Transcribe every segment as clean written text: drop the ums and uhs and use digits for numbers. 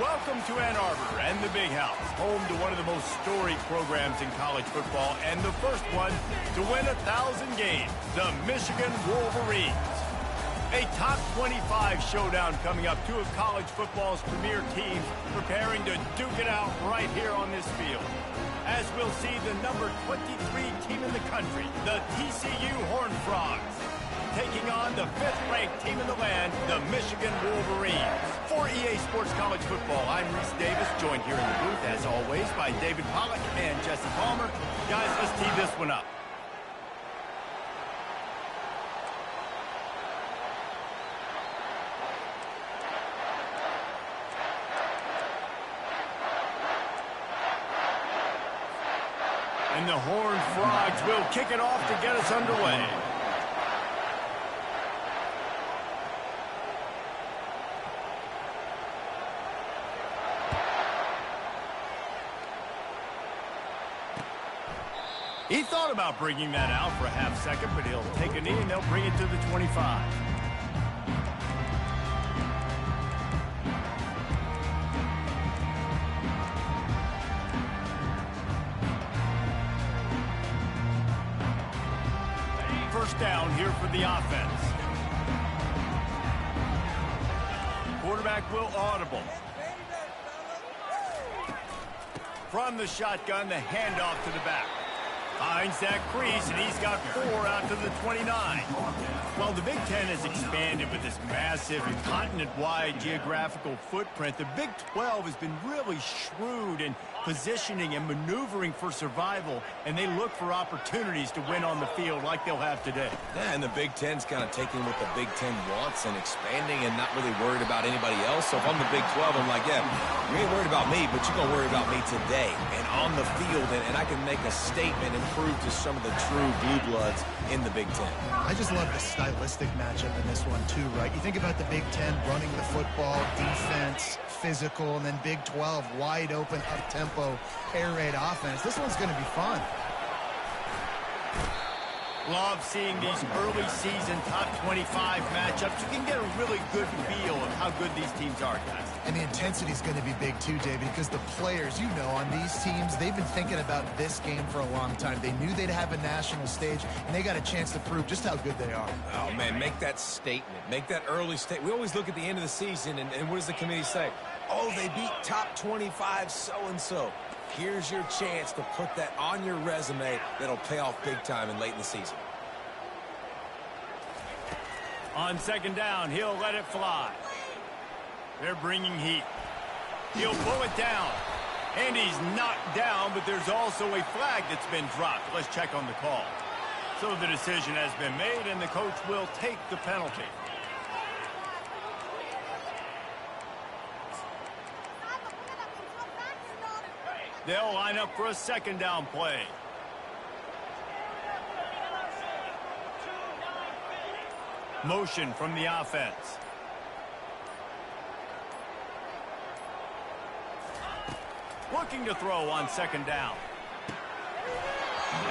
Welcome to Ann Arbor and the Big House, home to one of the most storied programs in college football and the first one to win 1,000 games, the Michigan Wolverines. A top 25 showdown coming up, two of college football's premier teams preparing to duke it out right here on this field. As we'll see the number 23 team in the country, the TCU Horned Frogs, taking on the 5th-ranked team in the land, the Michigan Wolverines. For EA Sports College Football, I'm Reese Davis, joined here in the booth, as always, by David Pollack and Jesse Palmer. Guys, let's tee this one up. And the Horned Frogs will kick it off to get us underway. He thought about bringing that out for a half second, but he'll take a knee and they'll bring it to the 25. First down here for the offense. Quarterback will audible. From the shotgun, the handoff to the back. Finds that crease, and he's got 4 out to the 29. While the Big Ten has expanded with this massive continent-wide geographical footprint, the Big 12 has been really shrewd in positioning and maneuvering for survival, and they look for opportunities to win on the field like they'll have today. Yeah, and the Big Ten's kind of taking what the Big Ten wants and expanding and not really worried about anybody else. So if I'm the Big 12, I'm like, yeah, you ain't worried about me, but you're going to worry about me today and on the field, and I can make a statement and prove to some of the true blue bloods in the Big Ten. I just love the stylistic matchup in this one, too, right? You think about the Big Ten running the football, defense, physical, and then Big 12, wide open, up-tempo, air raid offense. This one's going to be fun. Love seeing these early season top 25 matchups. You can get a really good feel of how good these teams are, guys. And the intensity is going to be big too, David, because the players, you know, on these teams, they've been thinking about this game for a long time. They knew they'd have a national stage, and they got a chance to prove just how good they are. Oh, man, make that statement. Make that early statement. We always look at the end of the season, and what does the committee say? Oh, they beat top 25 so-and-so. Here's your chance to put that on your resume that'll pay off big time and late in the season. On second down, he'll let it fly. They're bringing heat. He'll pull it down. And he's knocked down, but there's also a flag that's been dropped. Let's check on the call. So the decision has been made, and the coach will take the penalty. They'll line up for a second down play. Motion from the offense. Looking to throw on second down.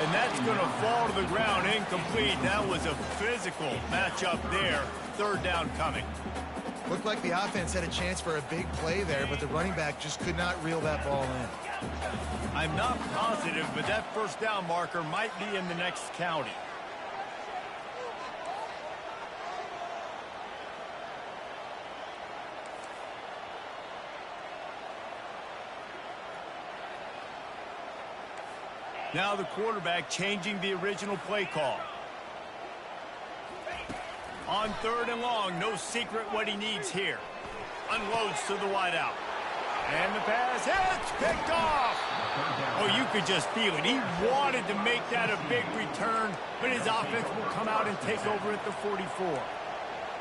And that's going to fall to the ground incomplete. That was a physical matchup there. Third down coming. Looked like the offense had a chance for a big play there, but the running back just could not reel that ball in. I'm not positive, but that first down marker might be in the next county. Now the quarterback changing the original play call. On third and long, no secret what he needs here. Unloads to the wideout. And the pass hits, picked off. Oh, you could just feel it. He wanted to make that a big return, but his offense will come out and take over at the 44.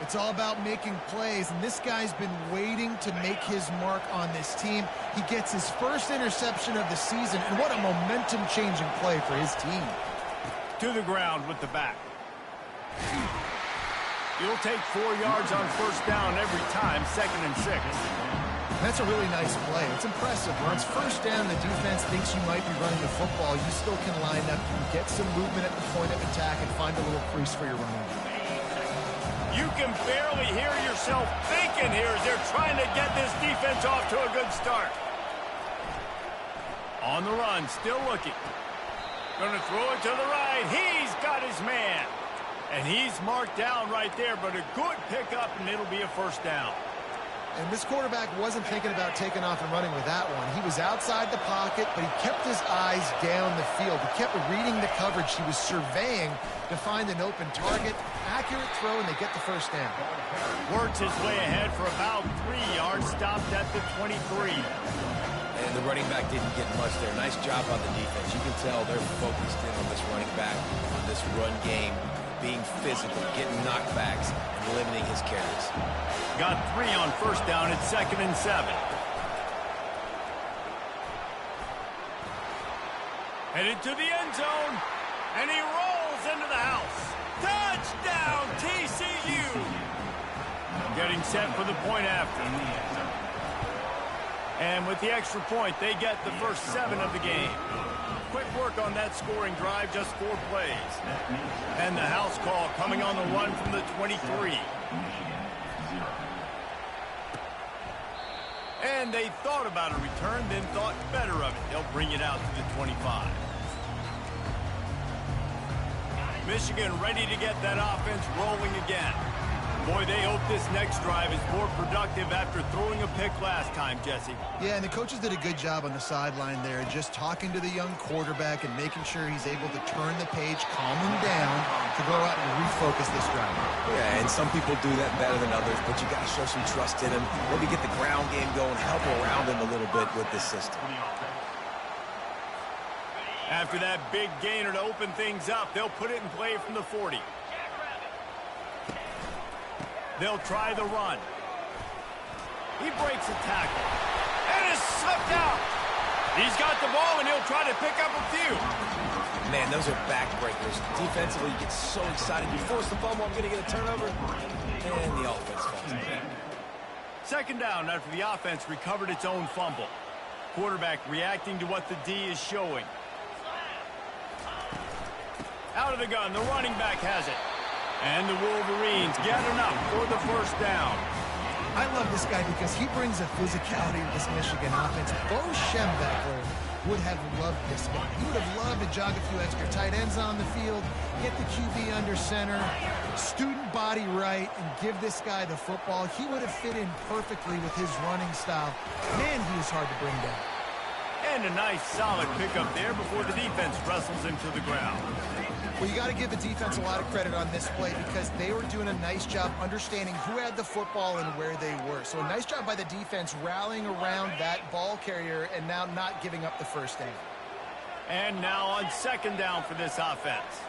It's all about making plays, and this guy's been waiting to make his mark on this team. He gets his first interception of the season, and what a momentum-changing play for his team. To the ground with the back. He'll take 4 yards on first down every time, 2nd and 6. That's a really nice play. It's impressive. When it's first down, the defense thinks you might be running the football. You still can line up, you can get some movement at the point of attack, and find a little crease for your running back. You can barely hear yourself thinking here as they're trying to get this defense off to a good start. On the run, still looking. Going to throw it to the right. He's got his man. And he's marked down right there, but a good pickup, and it'll be a first down. And this quarterback wasn't thinking about taking off and running with that one. He was outside the pocket, but he kept his eyes down the field. He kept reading the coverage. He was surveying to find an open target. Accurate throw, and they get the first down. Works his way ahead for about 3 yards, stopped at the 23. And the running back didn't get much there. Nice job on the defense. You can tell they're focused in on this running back, on this run game, being physical, getting knockbacks, and limiting his carries. Got 3 on first down at 2nd and 7. Headed to the end zone, and he rolls into the house. Touchdown, TCU! Getting set for the point after. And with the extra point, they get the first 7 of the game. Quick work on that scoring drive, just 4 plays. And the house call coming on the run from the 23. And they thought about a return, then thought better of it. They'll bring it out to the 25. Michigan ready to get that offense rolling again. Boy, they hope this next drive is more productive after throwing a pick last time, Jesse. Yeah, and the coaches did a good job on the sideline there, just talking to the young quarterback and making sure he's able to turn the page, calm him down, to go out and refocus this drive. Yeah, and some people do that better than others, but you got to show some trust in him. Maybe get the ground game going, help around him a little bit with this system. After that big gainer to open things up, they'll put it in play from the 40. They'll try the run. He breaks a tackle. And is slipped out. He's got the ball, and he'll try to pick up a few. Man, those are backbreakers. Defensively, you get so excited. You force the fumble, I'm going to get a turnover. And the offense falls back. Second down after the offense recovered its own fumble. Quarterback reacting to what the D is showing. Out of the gun, the running back has it. And the Wolverines get enough for the first down. I love this guy because he brings a physicality to this Michigan offense. Bo Schembechler would have loved this guy. He would have loved to jog a few extra tight ends on the field, get the QB under center, student body right, and give this guy the football. He would have fit in perfectly with his running style. Man, he was hard to bring down. And a nice solid pickup there before the defense wrestles him to the ground. Well, you got to give the defense a lot of credit on this play because they were doing a nice job understanding who had the football and where they were. So a nice job by the defense rallying around that ball carrier and now not giving up the first down. And now on second down for this offense.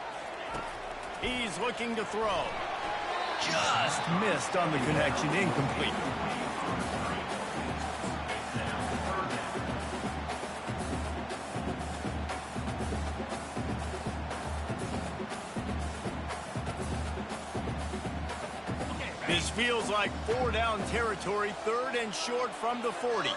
He's looking to throw. Just missed on the connection, incomplete. This feels like 4-down territory, 3rd and short from the 40.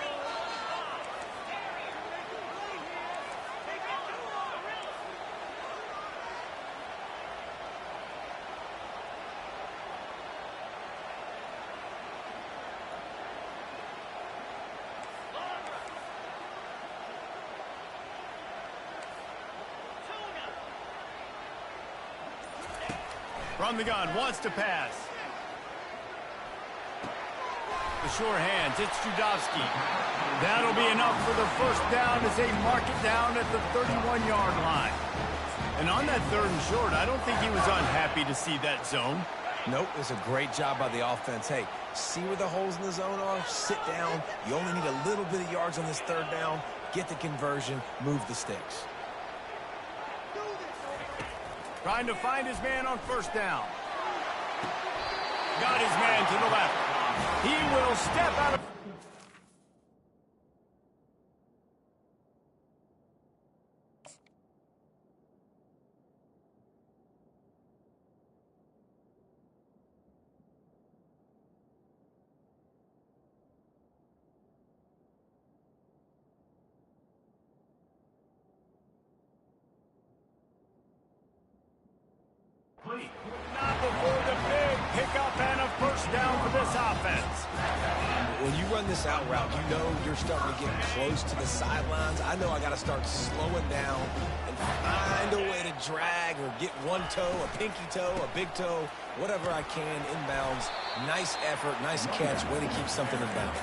From the gun, wants to pass. The sure hands, it's Judovsky. That'll be enough for the first down as they mark it down at the 31-yard line. And on that 3rd and short, I don't think he was unhappy to see that zone. Nope, it was a great job by the offense. Hey, see where the holes in the zone are? Sit down. You only need a little bit of yards on this 3rd down. Get the conversion, move the sticks. Trying to find his man on first down. Got his man to the left. He will step out of... Not before the big pickup and a first down for this offense. When you run this out route, you know you're starting to get close to the sidelines. I know I got to start slowing down and find a way to drag or get one toe, a pinky toe, a big toe, whatever I can inbounds. Nice effort, nice catch, way to keep something in bounds.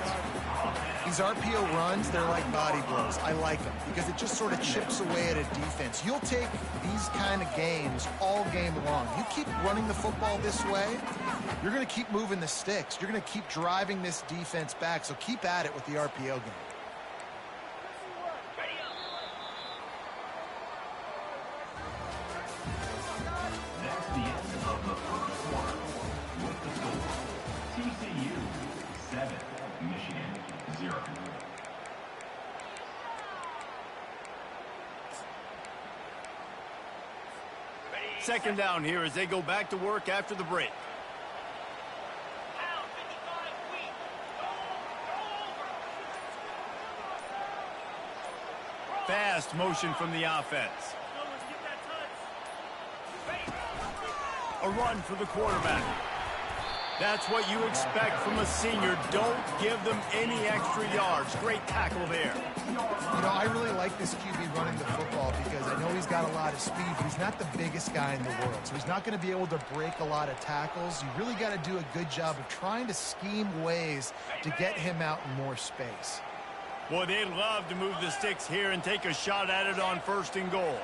These RPO runs, they're like body blows. I like them because it just sort of chips away at a defense. You'll take these kind of games all game long. You keep running the football this way, you're going to keep moving the sticks. You're going to keep driving this defense back, so keep at it with the RPO game. That's the end of the first quarter. With the score, TCU 7, Michigan 0. Second down here as they go back to work after the break. Fast motion from the offense. A run for the quarterback. That's what you expect from a senior. Don't give them any extra yards. Great tackle there. You know, I really like this QB running the football because I know he's got a lot of speed, but he's not the biggest guy in the world. So he's not going to be able to break a lot of tackles. You really got to do a good job of trying to scheme ways to get him out in more space. Boy, they'd love to move the sticks here and take a shot at it on 1st and goal.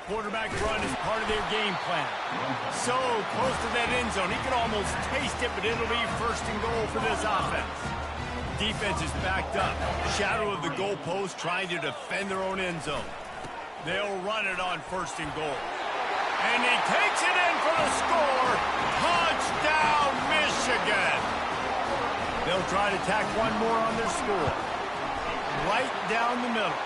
Quarterback run is part of their game plan. So close to that end zone. He can almost taste it, but it'll be 1st and goal for this offense. Defense is backed up. Shadow of the goalpost trying to defend their own end zone. They'll run it on 1st and goal. And he takes it in for the score. Touchdown, Michigan. They'll try to tack one more on their score. Right down the middle.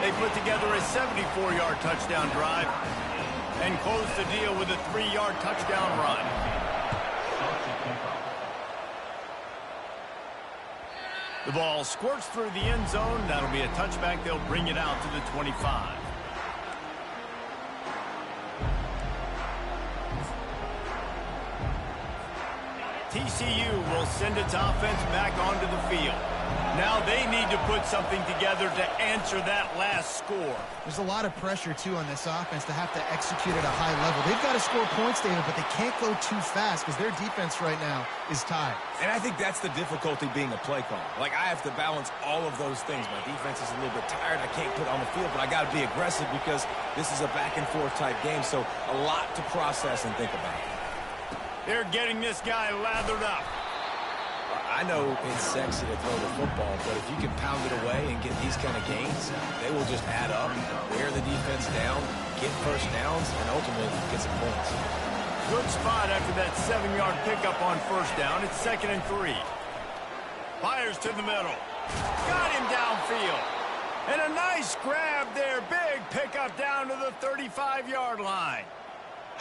They put together a 74-yard touchdown drive and close the deal with a 3-yard touchdown run. The ball squirts through the end zone. That'll be a touchback. They'll bring it out to the 25. TCU will send its offense back onto the field. Now they need to put something together to answer that last score. There's a lot of pressure, too, on this offense to have to execute at a high level. They've got to score points, David, but they can't go too fast because their defense right now is tied. And I think that's the difficulty being a play caller. Like, I have to balance all of those things. My defense is a little bit tired. I can't put it on the field, but I got to be aggressive because this is a back-and-forth type game, so a lot to process and think about. They're getting this guy lathered up. I know it's sexy to throw the football, but if you can pound it away and get these kind of gains, they will just add up, wear the defense down, get first downs, and ultimately get some points. Good spot after that 7-yard pickup on 1st down. It's 2nd and 3. Fires to the middle. Got him downfield. And a nice grab there. Big pickup down to the 35-yard line.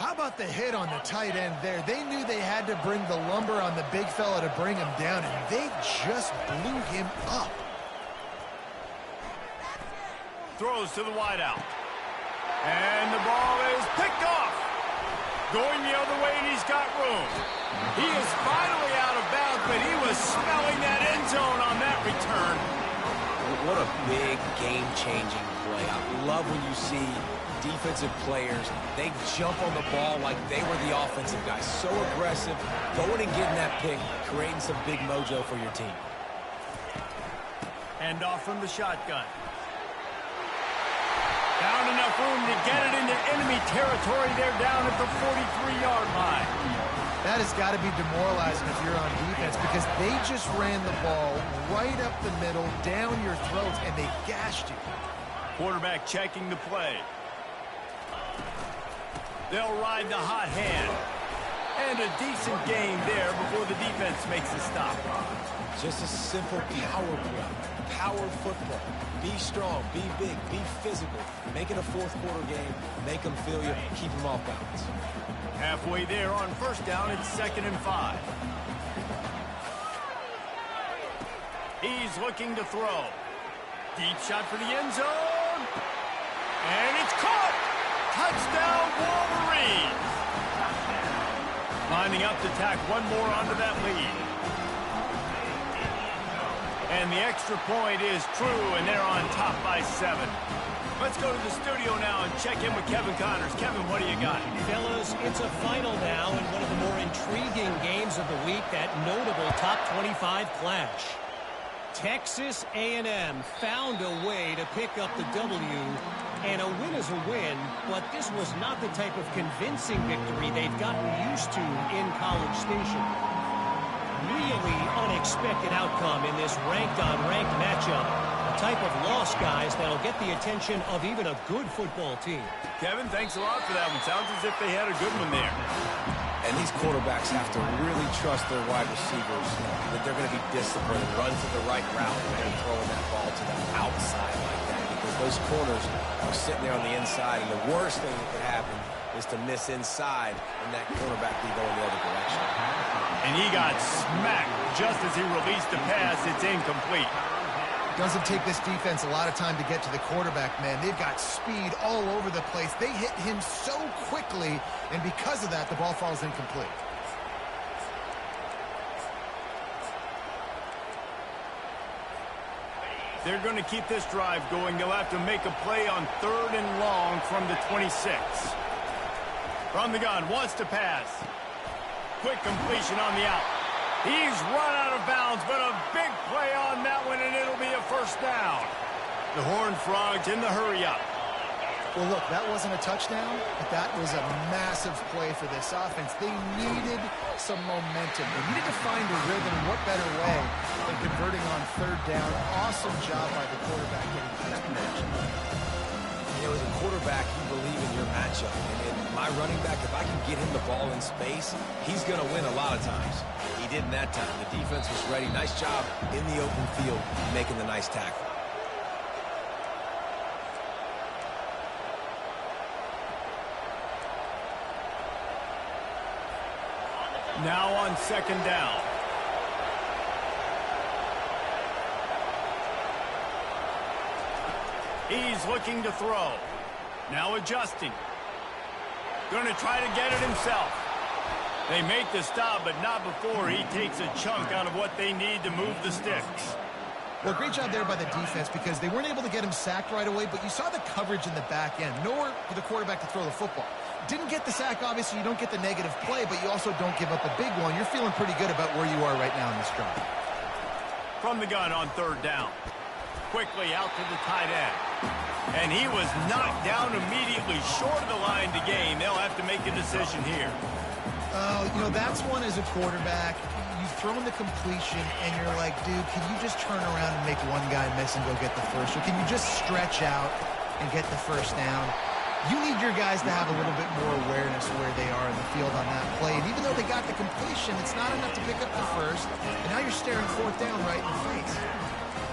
How about the hit on the tight end there? They knew they had to bring the lumber on the big fella to bring him down, and they just blew him up. Throws to the wideout. And the ball is picked off. Going the other way, and he's got room. He is finally out of bounds, but he was smelling that end zone on that return. What a big game-changing play. I love when you see defensive players, they jump on the ball like they were the offensive guys. So aggressive, going and getting that pick, creating some big mojo for your team. Hand off from the shotgun. Found enough room to get it into enemy territory. They're down at the 43-yard line. That has got to be demoralizing if you're on defense because they just ran the ball right up the middle, down your throats, and they gashed you. Quarterback checking the play. They'll ride the hot hand. And a decent game there before the defense makes a stop. Just a simple power play. Power football. Be strong, be big, be physical. Make it a 4th quarter game. Make them feel you. Keep them off balance. Halfway there on 1st down, it's 2nd and 5. He's looking to throw. Deep shot for the end zone. And it's caught. Touchdown, Wolverines. Lining up to tack one more onto that lead. And the extra point is true, and they're on top by 7. Let's go to the studio now and check in with Kevin Connors. Kevin, what do you got? Fellas, it's a final now in one of the more intriguing games of the week, that notable top 25 clash. Texas A&M found a way to pick up the W, and a win is a win, but this was not the type of convincing victory they've gotten used to in College Station. Really unexpected outcome in this ranked-on-ranked matchup. A type of loss, guys, that'll get the attention of even a good football team. Kevin, thanks a lot for that one. Sounds as if they had a good one there. And these quarterbacks have to really trust their wide receivers that they're going to be disciplined and run to the right route when they're throwing that ball to the outside like that, because those corners are sitting there on the inside, and the worst thing that could happen is to miss inside and that quarterback be going the other direction. And he got smacked just as he released the pass. It's incomplete. Doesn't take this defense a lot of time to get to the quarterback, man. They've got speed all over the place. They hit him so quickly, and because of that, the ball falls incomplete. They're going to keep this drive going. They'll have to make a play on 3rd and long from the 26. From the gun, wants to pass. Quick completion on the out. He's run out of bounds, but a big play on that one, and it'll be a first down. The Horned Frogs in the hurry-up. Well, look, that wasn't a touchdown, but that was a massive play for this offense. They needed some momentum. They needed to find a rhythm. What better way than converting on 3rd down? Awesome job by the quarterback getting to this connection. You know, as a quarterback, you believe in your matchup. And my running back, if I can get him the ball in space, he's going to win a lot of times. He did in that time. The defense was ready. Nice job in the open field making the nice tackle. Now on 2nd down. He's looking to throw. Now adjusting. Going to try to get it himself. They make the stop, but not before he takes a chunk out of what they need to move the sticks. Well, great job there by the defense, because they weren't able to get him sacked right away, but you saw the coverage in the back end. Nowhere for the quarterback to throw the football. Didn't get the sack, obviously. You don't get the negative play, but you also don't give up a big one. You're feeling pretty good about where you are right now in this drive. From the gun on 3rd down. Quickly out to the tight end. And he was knocked down immediately short of the line to gain. They'll have to make a decision here. You know, that's one as a quarterback. You've thrown the completion, and you're like, dude, can you just turn around and make one guy miss and go get the first? Or can you just stretch out and get the first down? You need your guys to have a little bit more awareness of where they are in the field on that play. And even though they got the completion, it's not enough to pick up the first. And now you're staring 4th down right in the face.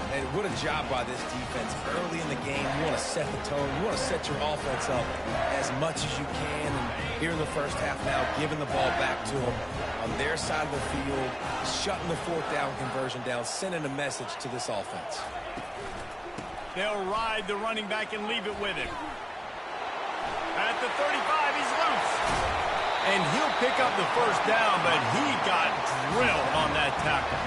And what a job by this defense. Early in the game, you want to set the tone. You want to set your offense up as much as you can. And here in the first half now, giving the ball back to them on their side of the field, shutting the 4th down conversion down, sending a message to this offense. They'll ride the running back and leave it with him. At the 35, he's loose. And he'll pick up the first down, but he got drilled on that tackle.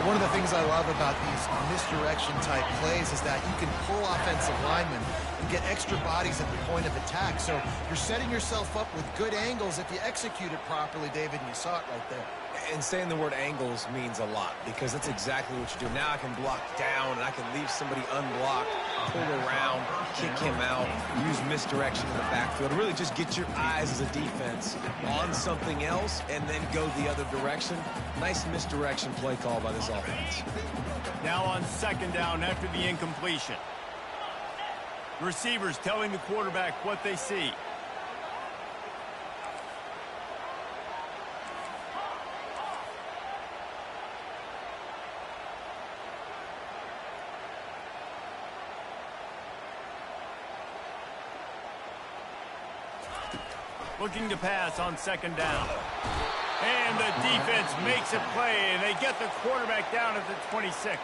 One of the things I love about these misdirection-type plays is that you can pull offensive linemen and get extra bodies at the point of attack. So you're setting yourself up with good angles if you execute it properly, David, and you saw it right there. And saying the word angles means a lot, because that's exactly what you do. Now I can block down, and I can leave somebody unblocked, pull around, kick him out, use misdirection in the backfield. Really just get your eyes as a defense on something else and then go the other direction. Nice misdirection play call by this offense. Now on 2nd down after the incompletion. Receivers telling the quarterback what they see. Looking to pass on 2nd down. And the defense makes a play, and they get the quarterback down at the 26.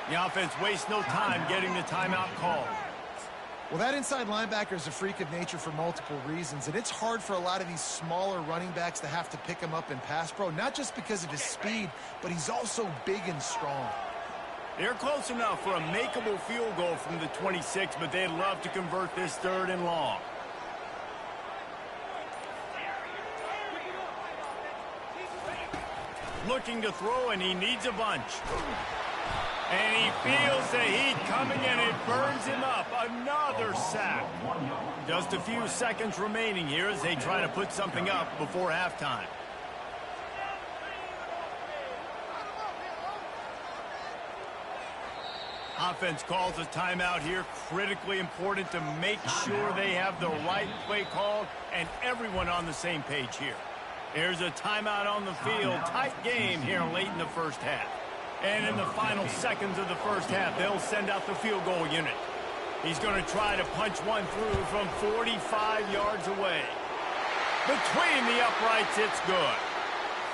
The offense wastes no time getting the timeout called. Well, that inside linebacker is a freak of nature for multiple reasons, and it's hard for a lot of these smaller running backs to have to pick him up in pass pro, not just because of his speed, but he's also big and strong. They're close enough for a makeable field goal from the 26, but they'd love to convert this 3rd and long. Looking to throw, and he needs a bunch. And he feels the heat coming, and it burns him up. Another sack. Just a few seconds remaining here as they try to put something up before halftime. Offense calls a timeout here. Critically important to make sure they have the right play called and everyone on the same page here. There's a timeout on the field. Tight game here late in the first half. And in the final seconds of the first half, they'll send out the field goal unit. He's going to try to punch one through from 45 yards away. Between the uprights, it's good.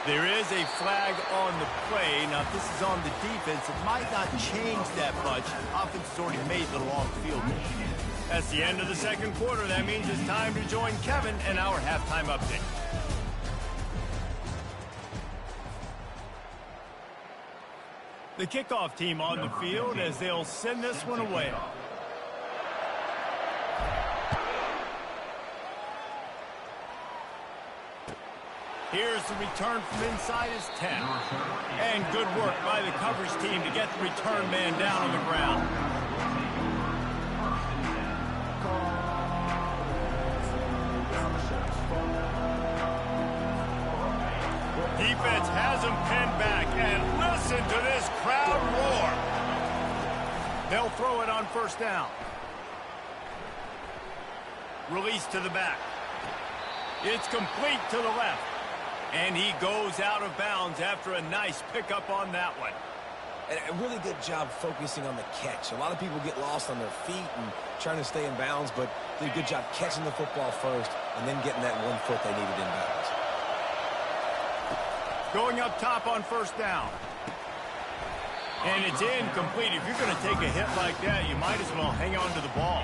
There is a flag on the play. Now, if this is on the defense, it might not change that much. Offense has already made the long field goal. That's the end of the second quarter. That means it's time to join Kevin and our halftime update. The kickoff team on the field as they'll send this one away. Here's the return from inside his 10. And good work by the coverage team to get the return man down on the ground. Defense has him pinned back, and listen to this crowd roar. They'll throw it on first down. Release to the back. It's complete to the left. And he goes out of bounds after a nice pickup on that one. And a really good job focusing on the catch. A lot of people get lost on their feet and trying to stay in bounds, but did a good job catching the football first and then getting that 1 foot they needed in bounds. Going up top on first down. And it's incomplete. If you're going to take a hit like that, you might as well hang on to the ball.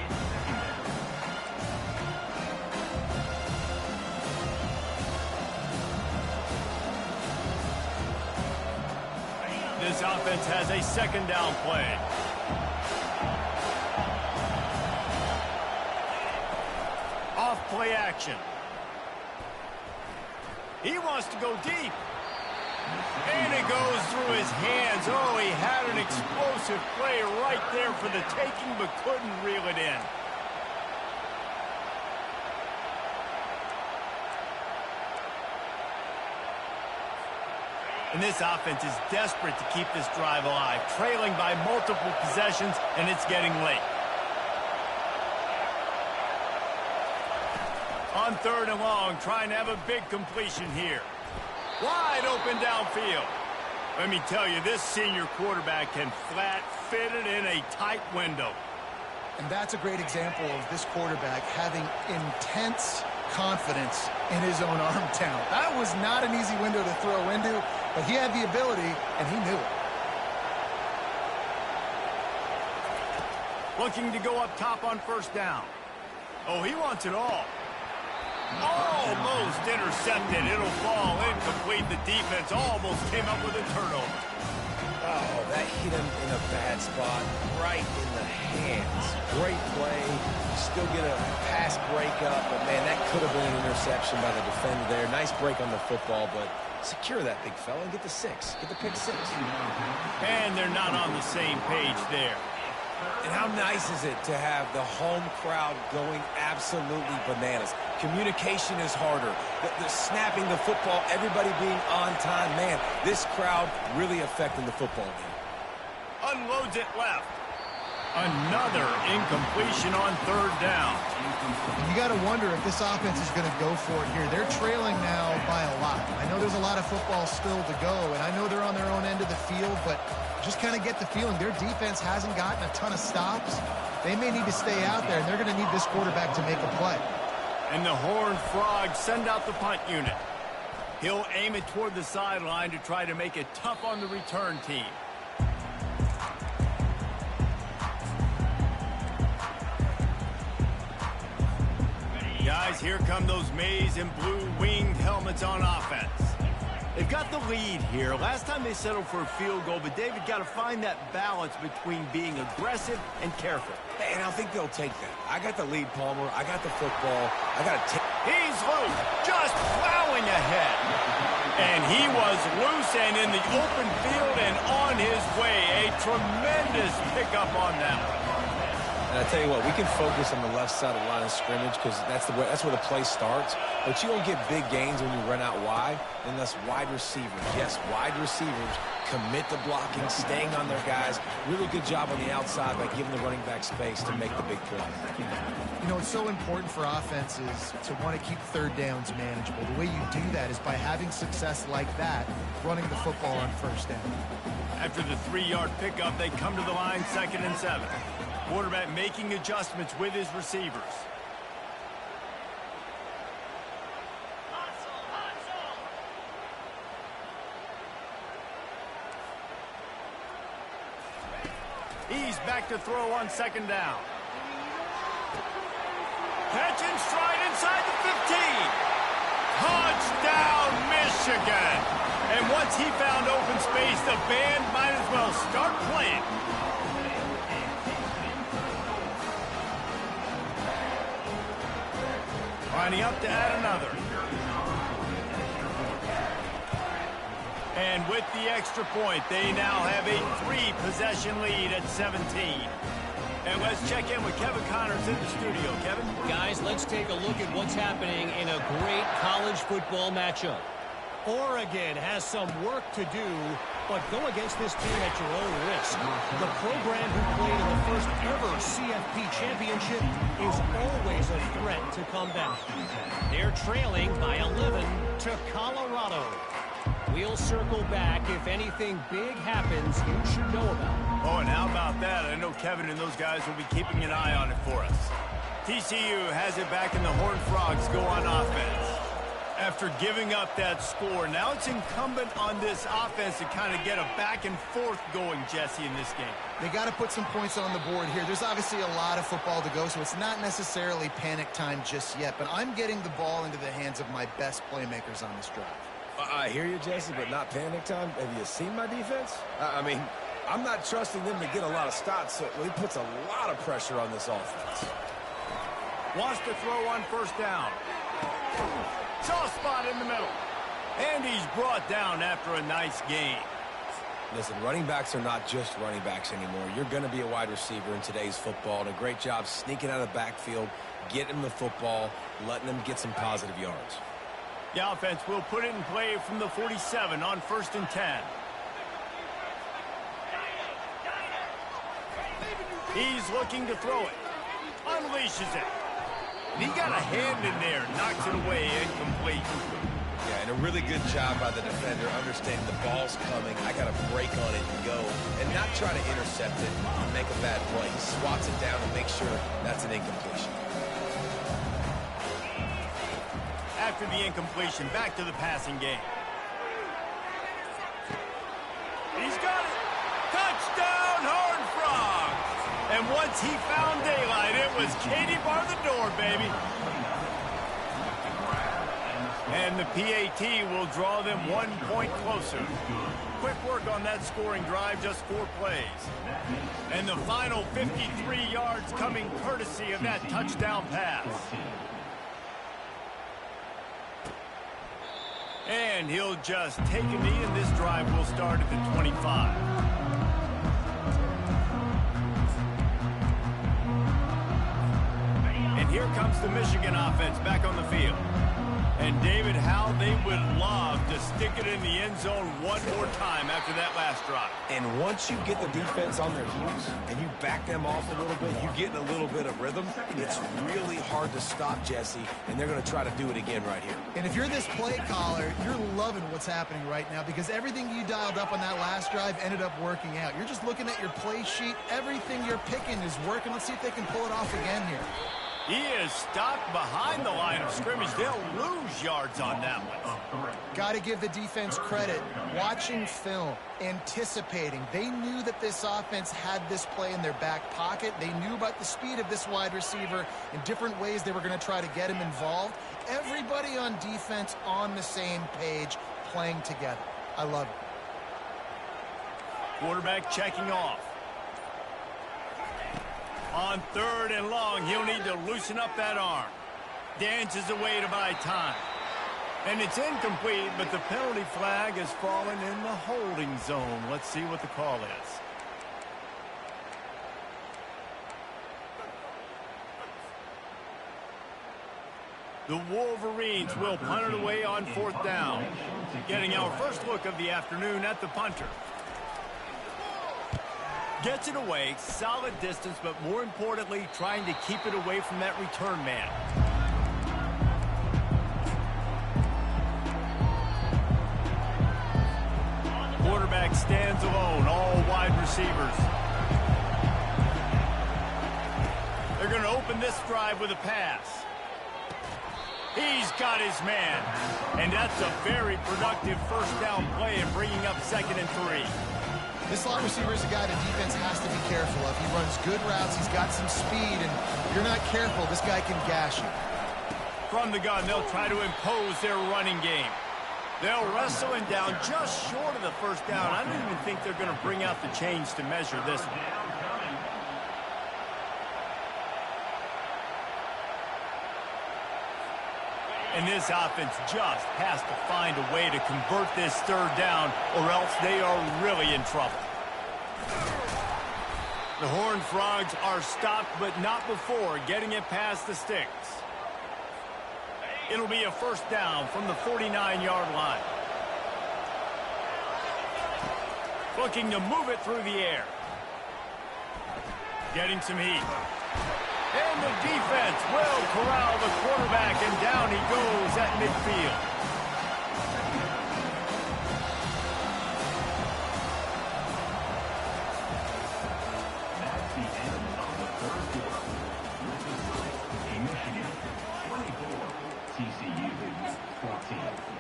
This offense has a second down play. Off play action. He wants to go deep. And it goes through his hands. Oh, he had an explosive play right there for the taking, but couldn't reel it in. And this offense is desperate to keep this drive alive, trailing by multiple possessions, and it's getting late. On third and long, trying to have a big completion here. Wide open downfield. Let me tell you, this senior quarterback can flat fit it in a tight window. And that's a great example of this quarterback having intense confidence in his own arm talent. That was not an easy window to throw into, but he had the ability, and he knew it. Looking to go up top on first down. Oh, he wants it all. Almost intercepted. It'll fall incomplete. The defense almost came up with a turnover. Oh, that hit him in a bad spot, right in the hands. Great play. Still get a pass breakup, but man, that could have been an interception by the defender there. Nice break on the football, but secure that big fella and get the 6. Get the pick 6. And they're not on the same page there. And how nice is it to have the home crowd going absolutely bananas? Communication is harder. The snapping the football, everybody being on time. Man, this crowd really affecting the football game. Unloads it left. Another incompletion on third down. And you got to wonder if this offense is going to go for it here. They're trailing now by a lot. I know there's a lot of football still to go, and I know they're on their own end of the field, but just kind of get the feeling their defense hasn't gotten a ton of stops. They may need to stay out there, and they're going to need this quarterback to make a play. And the Horned Frogs send out the punt unit. He'll aim it toward the sideline to try to make it tough on the return team. here come those maize and blue winged helmets on offense. They've got the lead here. Last time they settled for a field goal, but David got to find that balance between being aggressive and careful. And I think they'll take that. I got the lead, Palmer. I got the football. I got to take. He's loose, just plowing ahead. And he was loose and in the open field and on his way. A tremendous pickup on that one. And I tell you what, we can focus on the left side of the line of scrimmage because that's where the play starts. But you don't get big gains when you run out wide unless wide receivers. Yes, wide receivers commit to blocking, staying on their guys. Really good job on the outside by giving the running back space to make the big play. You know, it's so important for offenses to want to keep third downs manageable. The way you do that is by having success like that, running the football on first down. After the 3-yard pickup, they come to the line 2nd and 7. Quarterback making adjustments with his receivers. He's back to throw on 2nd down. Catch and stride inside the 15. Touchdown, Michigan. And once he found open space, the band might as well start playing. Lining up to add another. And with the extra point, they now have a 3-possession lead at 17. And let's check in with Kevin Connors in the studio. Kevin? Guys, let's take a look at what's happening in a great college football matchup. Oregon has some work to do, but go against this team at your own risk. The program who played in the first ever CFP championship is always a threat to come back. They're trailing by 11 to Colorado. We'll circle back if anything big happens you should know about. Oh, and how about that? I know Kevin and those guys will be keeping an eye on it for us. TCU has it back and the Horned Frogs go on offense. After giving up that score, now it's incumbent on this offense to kind of get a back and forth going, Jesse, in this game. They got to put some points on the board here. There's obviously a lot of football to go, so it's not necessarily panic time just yet, but I'm getting the ball into the hands of my best playmakers on this drive. I hear you, Jesse, but not panic time. Have you seen my defense? I mean, I'm not trusting them to get a lot of stops, so he puts a lot of pressure on this offense. Wants to throw on 1st down. Soft spot in the middle. And he's brought down after a nice gain. Listen, running backs are not just running backs anymore. You're going to be a wide receiver in today's football, and a great job sneaking out of the backfield, getting them the football, letting them get some positive yards. The offense will put it in play from the 47 on 1st and 10. He's looking to throw it. Unleashes it. And he got a hand in there. Knocks it away. Incomplete. Yeah, and a really good job by the defender understanding the ball's coming. I got to break on it and go. And not try to intercept it and make a bad play. He swats it down and makes sure that's an incompletion. After the incompletion, back to the passing game. He's got it. Touchdown, Horned Frogs. And once he found daylight, it was Katie bar the door, baby. And the PAT will draw them 1 point closer. Quick work on that scoring drive, just 4 plays. And the final 53 yards coming courtesy of that touchdown pass. And he'll just take a knee, and this drive will start at the 25. And here comes the Michigan offense back on the field. And, David, how they would love to stick it in the end zone one more time after that last drive. And once you get the defense on their heels and you back them off a little bit, you get in a little bit of rhythm, it's really hard to stop, Jesse, and they're going to try to do it again right here. And if you're this play caller, you're loving what's happening right now because everything you dialed up on that last drive ended up working out. You're just looking at your play sheet. Everything you're picking is working. Let's see if they can pull it off again here. He is stopped behind the line of scrimmage. They'll lose yards on that one. Got to give the defense credit. Watching film, anticipating. They knew that this offense had this play in their back pocket. They knew about the speed of this wide receiver and different ways they were going to try to get him involved. Everybody on defense on the same page, playing together. I love it. Quarterback checking off. On 3rd and long, he'll need to loosen up that arm. Dances away to buy time. And it's incomplete, but the penalty flag has fallen in the holding zone. Let's see what the call is. The Wolverines will punt it away on 4th down. Getting our first look of the afternoon at the punter. Gets it away, solid distance, but more importantly, trying to keep it away from that return man. Quarterback stands alone, all wide receivers. They're going to open this drive with a pass. He's got his man. And that's a very productive first down play and bringing up 2nd and 3. This slot receiver is a guy the defense has to be careful of. He runs good routes. He's got some speed, and if you're not careful, this guy can gash you. From the gun, they'll try to impose their running game. They'll wrestle him down just short of the first down. I don't even think they're going to bring out the chains to measure this one. And this offense just has to find a way to convert this 3rd down, or else they are really in trouble. The Horned Frogs are stopped, but not before getting it past the sticks. It'll be a first down from the 49-yard line. Looking to move it through the air. Getting some heat. And the defense will corral the quarterback, and down he goes at midfield. That's the end of the 3rd quarter. With the score, Michigan 24, TCU 14.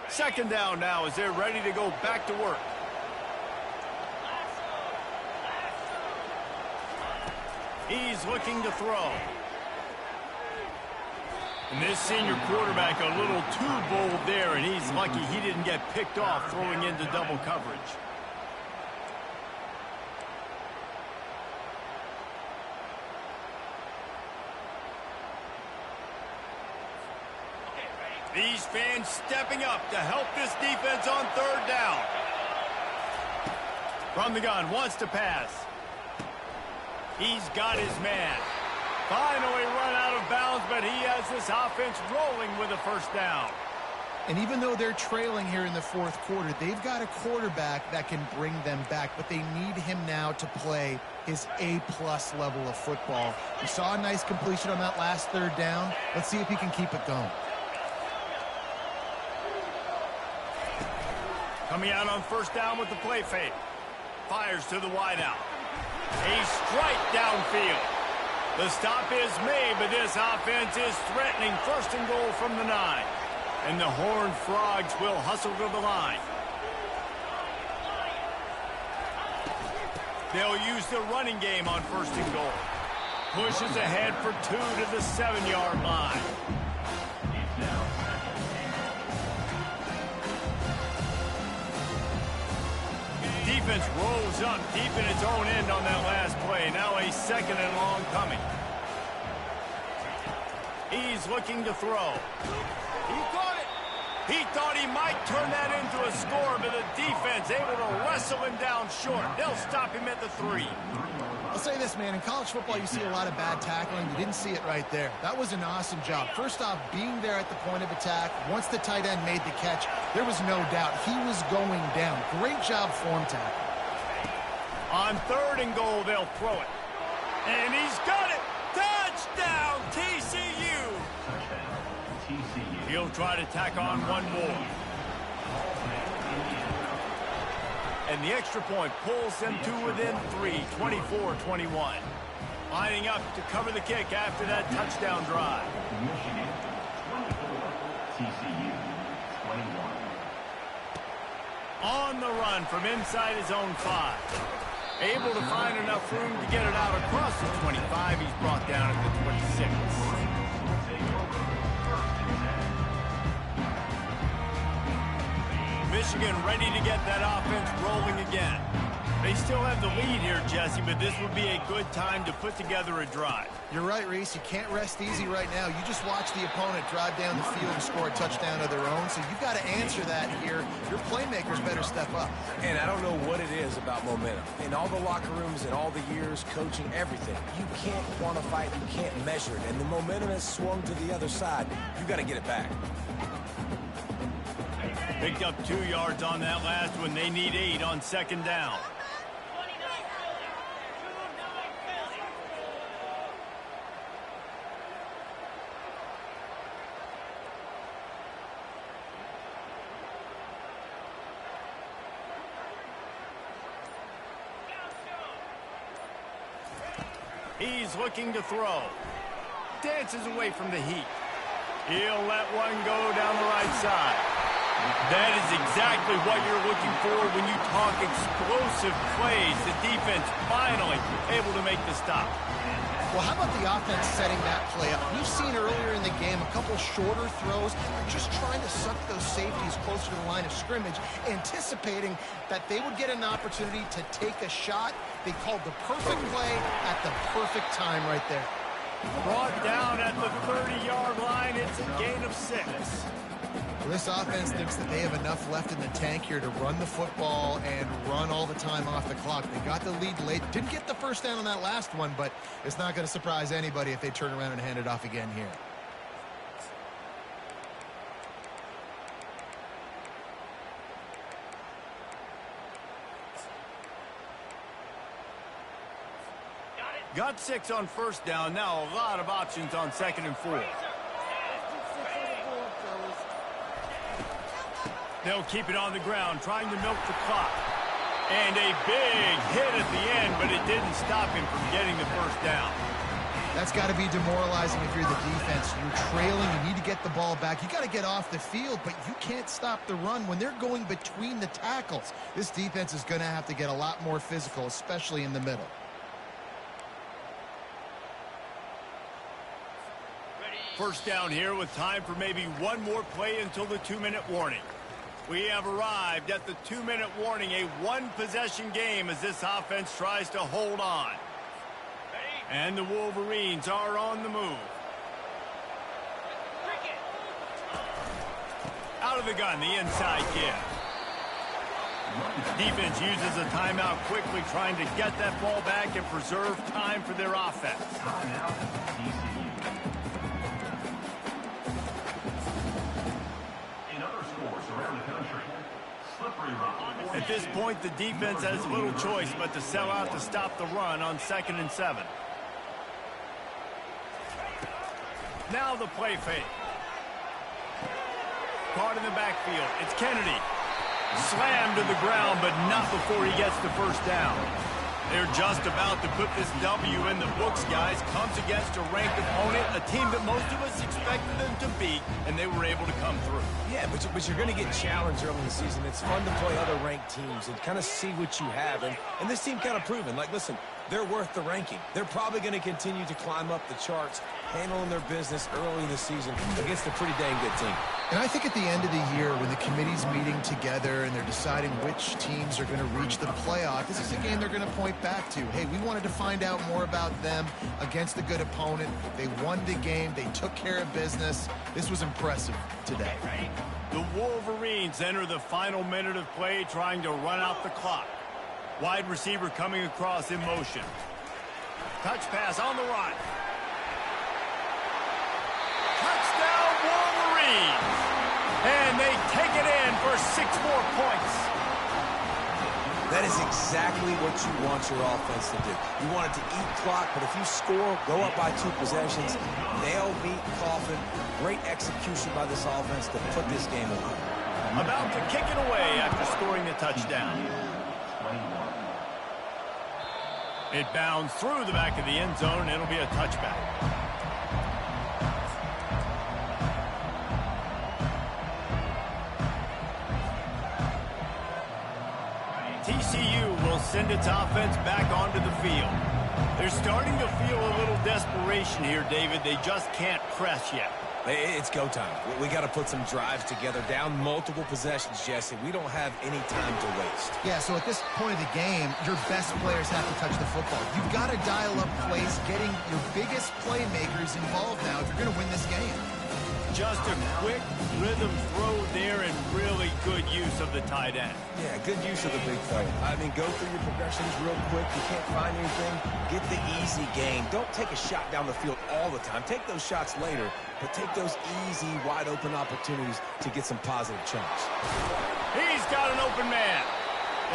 Second down now as they're ready to go back to work. He's looking to throw. And this senior quarterback a little too bold there, and he's lucky he didn't get picked off throwing into double coverage. These fans stepping up to help this defense on 3rd down. From the gun, wants to pass. He's got his man. Finally run out of bounds, but he has this offense rolling with a first down. And even though they're trailing here in the 4th quarter, they've got a quarterback that can bring them back, but they need him now to play his A-plus level of football. We saw a nice completion on that last 3rd down. Let's see if he can keep it going. Coming out on first down with the play fake. Fires to the wideout. A strike downfield. The stop is made, but this offense is threatening 1st and goal from the 9. And the Horned Frogs will hustle to the line. They'll use the running game on 1st and goal. Pushes ahead for 2 to the 7-yard line. Defense rolls up deep in its own end on that last play. Now a 2nd and long coming. He's looking to throw. He caught it. He thought he might turn that into a score, but the defense able to wrestle him down short. They'll stop him at the 3. I'll say this, man. In college football, you see a lot of bad tackling. You didn't see it right there. That was an awesome job. First off, being there at the point of attack. Once the tight end made the catch, there was no doubt he was going down. Great job form tackle. On 3rd and goal, they'll throw it. And he's got it. Touchdown, TCU. Touchdown, TCU. He'll try to tack on one more. and the extra point pulls them to within 3, 24-21. Lining up to cover the kick after that touchdown drive. Michigan 24, TCU 21. On the run from inside his own 5. Able to find enough room to get it out across the 25. He's brought down at the 26. Michigan ready to get that offense rolling again. They still have the lead here, Jesse, but this would be a good time to put together a drive. You're right, Reese. You can't rest easy right now. You just watch the opponent drive down the field and score a touchdown of their own, so you've got to answer that here. Your playmakers better step up. And I don't know what it is about momentum. In all the locker rooms and all the years, coaching, everything, you can't quantify it, you can't measure it, and the momentum has swung to the other side. You got to get it back. Picked up 2 yards on that last one. They need 8 on second down. He's looking to throw. Dances away from the heat. He'll let one go down the right side. That is exactly what you're looking for when you talk explosive plays. The defense finally able to make the stop. Well, how about the offense setting that play up? We've seen earlier in the game a couple shorter throws. They're just trying to suck those safeties closer to the line of scrimmage, anticipating that they would get an opportunity to take a shot. They called the perfect play at the perfect time right there. Brought down at the 30-yard line. It's a gain of 6. Well, this offense thinks that they have enough left in the tank here to run the football and run all the time off the clock. They got the lead late. Didn't get the first down on that last one, but it's not going to surprise anybody if they turn around and hand it off again here. Got 6 on first down. Now a lot of options on 2nd and 4. They'll keep it on the ground, trying to milk the clock. And a big hit at the end, but it didn't stop him from getting the first down. That's got to be demoralizing if you're the defense. You're trailing. You need to get the ball back. You got to get off the field, but you can't stop the run when they're going between the tackles. This defense is going to have to get a lot more physical, especially in the middle. First down here with time for maybe one more play until the 2-minute warning. We have arrived at the 2-minute warning, a one-possession game as this offense tries to hold on. And the Wolverines are on the move. Out of the gun, the inside kick. Defense uses a timeout quickly, trying to get that ball back and preserve time for their offense. At this point, the defense has little choice but to sell out to stop the run on 2nd and 7. Now the play fake. Caught in the backfield. It's Kennedy. Slammed to the ground, but not before he gets the first down. They're just about to put this W in the books, guys. Comes against a ranked opponent, a team that most of us expected them to beat, and they were able to come through. Yeah, but you're going to get challenged early in the season. It's fun to play other ranked teams and kind of see what you have. And this team kind of proven, like, listen, they're worth the ranking. They're probably going to continue to climb up the charts, handling their business early in the season against a pretty dang good team. And I think at the end of the year, when the committee's meeting together and they're deciding which teams are going to reach the playoff, this is a game they're going to point back to. Hey, we wanted to find out more about them against a good opponent. They won the game. They took care of business. This was impressive today. The Wolverines enter the final minute of play, trying to run out the clock. Wide receiver coming across in motion. Touch pass on the run. Touchdown Wolverines! And they take it in for 6 more points. That is exactly what you want your offense to do. You want it to eat clock, but if you score, go up by 2 possessions, nail, beat, coffin. Great execution by this offense to put this game away. About to kick it away after scoring the touchdown. It bounds through the back of the end zone, and it'll be a touchback. TCU will send its offense back onto the field. They're starting to feel a little desperation here, David. They just can't press yet. It's go time. We got to put some drives together, down multiple possessions, Jesse. We don't have any time to waste. Yeah, so at this point of the game, your best players have to touch the football. You've got to dial up plays, getting your biggest playmakers involved now if you're going to win this game. Just a quick rhythm throw there and really good use of the tight end. Yeah, good use of the big fella. I mean, go through your progressions real quick. You can't find anything, get the easy gain. Don't take a shot down the field all the time. Take those shots later, but take those easy, wide-open opportunities to get some positive chunks. He's got an open man.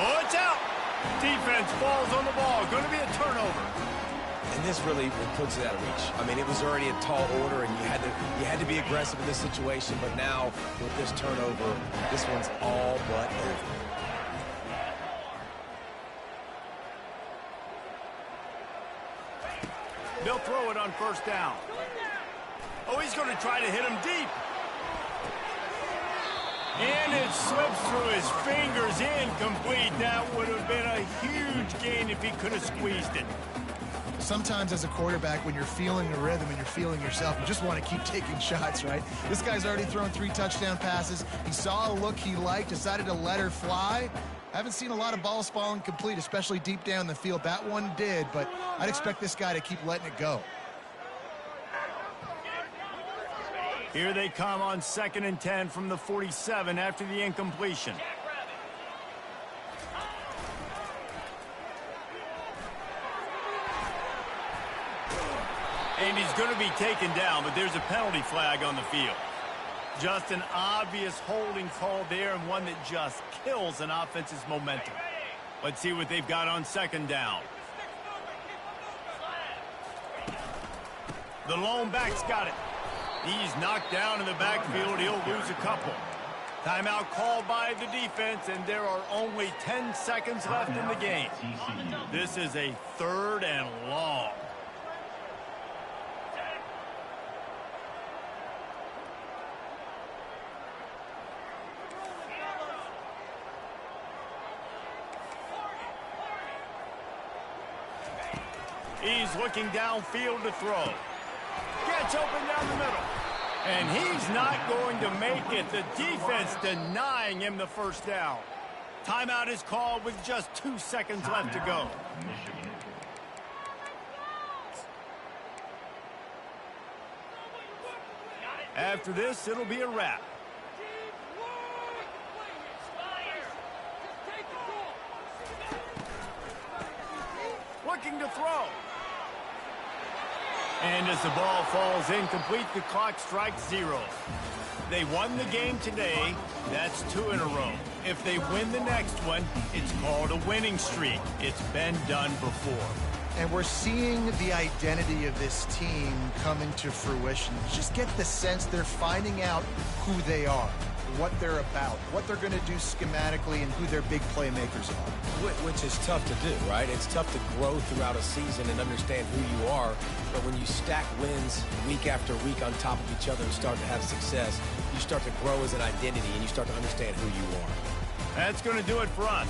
Oh, it's out. Defense falls on the ball. Going to be a turnover. And this really puts it out of reach. I mean, it was already a tall order, and you had to be aggressive in this situation. But now, with this turnover, this one's all but over. They'll throw it on first down. Oh, he's going to try to hit him deep. And it slips through his fingers, incomplete. That would have been a huge gain if he could have squeezed it. Sometimes as a quarterback, when you're feeling the rhythm and you're feeling yourself, you just want to keep taking shots, right? This guy's already thrown 3 touchdown passes. He saw a look he liked, decided to let her fly. I haven't seen a lot of balls falling complete, especially deep down the field. That one did, but I'd expect this guy to keep letting it go. Here they come on 2nd and 10 from the 47 after the incompletion. And he's going to be taken down, but there's a penalty flag on the field. Just an obvious holding call there, and one that just kills an offense's momentum. Let's see what they've got on 2nd down. The lone back's got it. He's knocked down in the backfield. He'll lose a couple. Timeout called by the defense, and there are only 10 seconds left in the game. This is a 3rd and long. He's looking downfield to throw. Gets open down the middle. And he's not going to make it. The defense denying him the first down. Timeout is called with just 2 seconds left to go. After this, it'll be a wrap. Looking to throw. And as the ball falls incomplete, the clock strikes 0. They won the game today. That's 2 in a row. If they win the next one, it's called a winning streak. It's been done before. And we're seeing the identity of this team come into fruition. Just get the sense they're finding out who they are, what they're about, what they're going to do schematically, and who their big playmakers are. Which is tough to do, right? It's tough to grow throughout a season and understand who you are. But when you stack wins week after week on top of each other and start to have success, you start to grow as an identity and you start to understand who you are. That's going to do it for us.